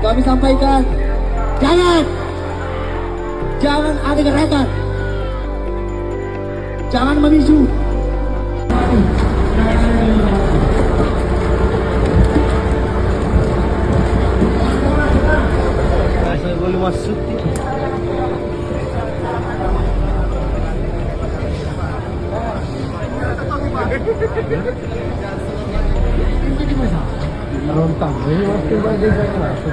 kami sampaikan, jangan ada gerakan, jangan memicu. Saya boleh masuk. Rontang, ini waktu bagi saya masuk.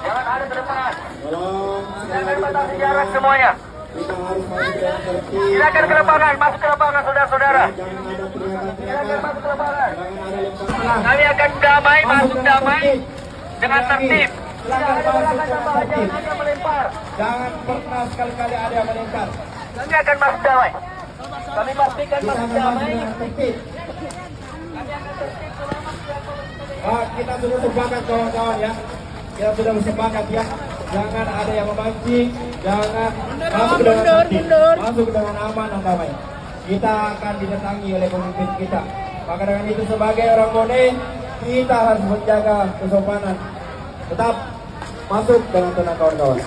Jangan ada ke depan. Jangan batasi jarak semuanya. Silakan ke lapangan, masuk ke lapangan saudara-saudara. Silakan masuk ke lapangan. Kami akan damai, masuk damai dengan tertib. Tidak ada gerakan tambah, jangan ada melempar. Jangan pernah sekali-kali ada yang melempar. Kami akan masuk damai. Kami pastikan masuk damai. Kita sudah sepakat kawan-kawan ya. Kita sudah bersepakat ya. Jangan ada yang memancing, jangan masuk dengan tertib, masuk dengan aman dan damai. Kita akan didatangi oleh pemimpin kita. Maka dengan itu sebagai orang Bone, kita harus menjaga kesopanan. Tetap masuk dengan tenang kawan-kawan.